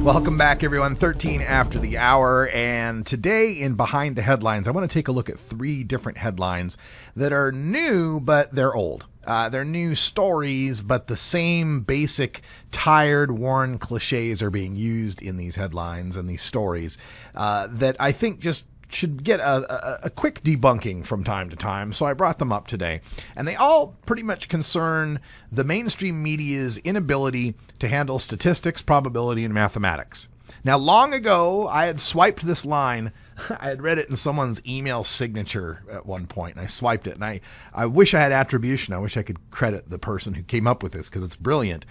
Welcome back, everyone. 13 after the hour. And today in Behind the Headlines, I want to take a look at 3 different headlines that are new, but they're old. They're new stories, but the same basic tired, worn cliches are being used in these headlines and these stories that I think just should get a quick debunking from time to time. So I brought them up today. And they all pretty much concern the mainstream media's inability to handle statistics, probability, and mathematics. Now, long ago, I had swiped this line. I had read it in someone's email signature at one point, and I swiped it. And I wish I had attribution. I wish I could credit the person who came up with this because it's brilliant.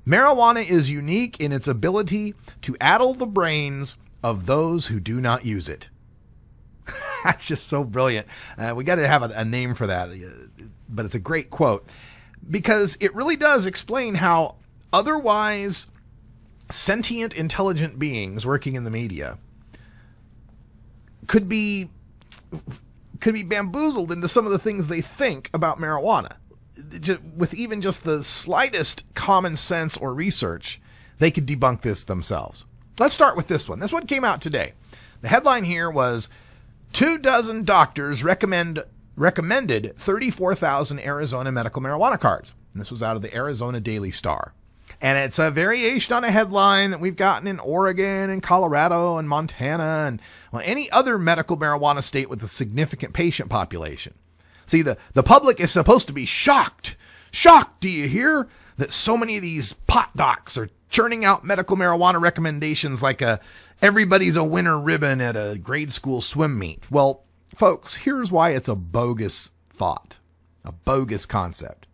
Marijuana is unique in its ability to addle the brains of those who do not use it. That's just so brilliant. We got to have a name for that, but it's a great quote because it really does explain how otherwise sentient, intelligent beings working in the media could be bamboozled into some of the things they think about marijuana. With even just the slightest common sense or research, they could debunk this themselves. Let's start with this one. This one came out today. The headline here was 24 doctors recommended 34,000 Arizona medical marijuana cards. And this was out of the Arizona Daily Star. And it's a variation on a headline that we've gotten in Oregon and Colorado and Montana and any other medical marijuana state with a significant patient population. See, the public is supposed to be shocked. Shocked, do you hear? That so many of these pot docs are churning out medical marijuana recommendations like everybody's a winner ribbon at a grade school swim meet. Well, folks, here's why it's a bogus thought, a bogus concept.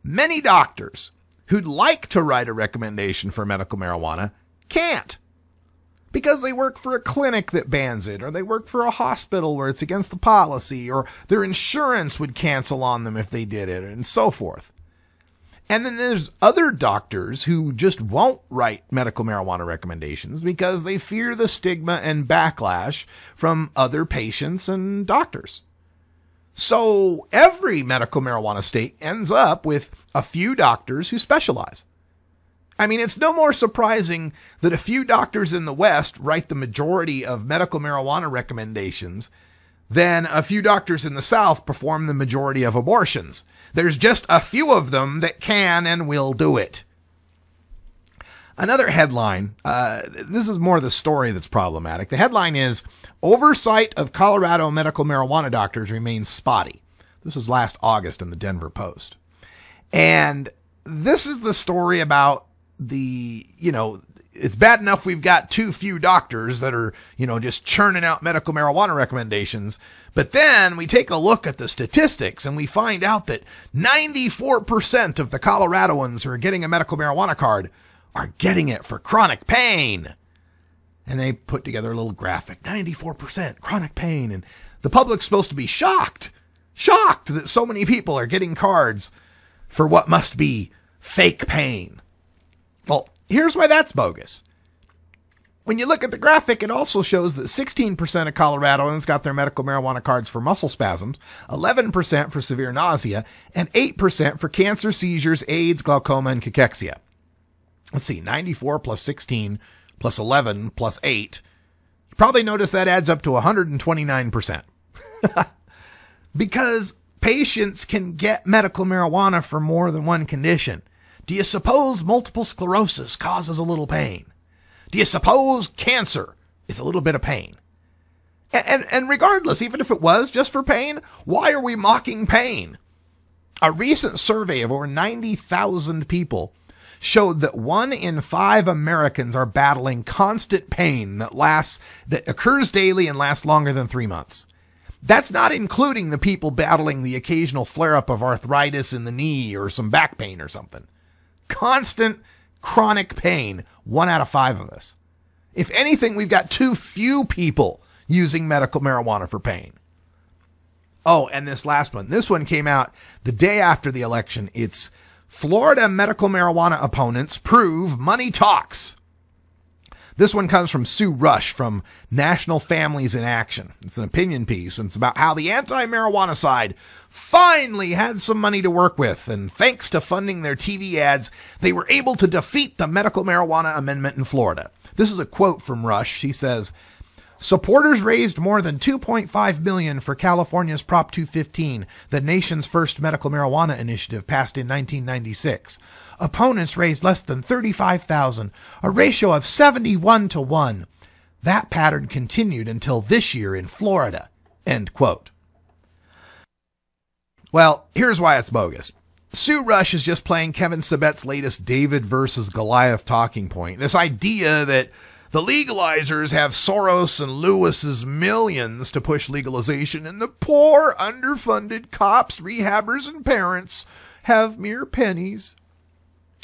Many doctors who'd like to write a recommendation for medical marijuana can't because they work for a clinic that bans it, or they work for a hospital where it's against the policy, or their insurance would cancel on them if they did it, and so forth. And then there's other doctors who just won't write medical marijuana recommendations because they fear the stigma and backlash from other patients and doctors. So every medical marijuana state ends up with a few doctors who specialize. I mean, it's no more surprising that a few doctors in the West write the majority of medical marijuana recommendations than a few doctors in the South perform the majority of abortions. There's just a few of them that can and will do it. Another headline, this is more the story that's problematic. The headline is, Oversight of Colorado Medical Marijuana Doctors Remains Spotty. This was last August in the Denver Post. And this is the story about it's bad enough we've got too few doctors that are, just churning out medical marijuana recommendations. But then we take a look at the statistics and we find out that 94% of the Coloradoans who are getting a medical marijuana card are getting it for chronic pain. And they put together a little graphic, 94% chronic pain. And the public's supposed to be shocked that so many people are getting cards for what must be fake pain. Well, here's why that's bogus. When you look at the graphic, it also shows that 16% of Coloradoans got their medical marijuana cards for muscle spasms, 11% for severe nausea, and 8% for cancer, seizures, AIDS, glaucoma, and cachexia. Let's see, 94 plus 16 plus 11 plus 8. You probably notice that adds up to 129%. Because patients can get medical marijuana for more than one condition. Do you suppose multiple sclerosis causes a little pain? Do you suppose cancer is a little bit of pain? And regardless, even if it was just for pain, why are we mocking pain? A recent survey of over 90,000 people showed that 1 in 5 Americans are battling constant pain that occurs daily and lasts longer than 3 months. That's not including the people battling the occasional flare-up of arthritis in the knee or some back pain or something. Constant chronic pain, 1 out of 5 of us. If anything, we've got too few people using medical marijuana for pain. Oh, and this last one. This one came out the day after the election. It's Florida medical marijuana opponents prove money talks. This one comes from Sue Rush from National Families in Action. It's an opinion piece, and it's about how the anti-marijuana side finally had some money to work with, and thanks to funding their TV ads, they were able to defeat the medical marijuana amendment in Florida. This is a quote from Rush. She says, "Supporters raised more than $2.5 million for California's Prop 215, the nation's first medical marijuana initiative passed in 1996. Opponents raised less than $35,000, a ratio of 71-1. That pattern continued until this year in Florida." End quote. Well, here's why it's bogus. Sue Rush is just playing Kevin Sabet's latest David versus Goliath talking point. This idea that the legalizers have Soros and Lewis's millions to push legalization, and the poor, underfunded cops, rehabbers, and parents have mere pennies.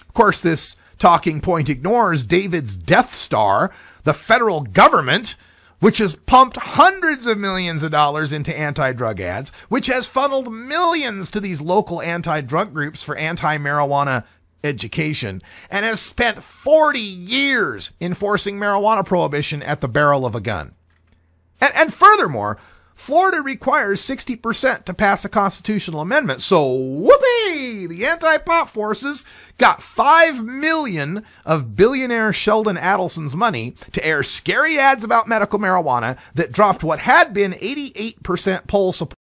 Of course, this talking point ignores David's Death Star, the federal government, which has pumped hundreds of millions of dollars into anti-drug ads, which has funneled millions to these local anti-drug groups for anti-marijuana education, and has spent 40 years enforcing marijuana prohibition at the barrel of a gun. And furthermore, Florida requires 60% to pass a constitutional amendment. So whoopee! The anti-pop forces got $5 million of billionaire Sheldon Adelson's money to air scary ads about medical marijuana that dropped what had been 88% poll support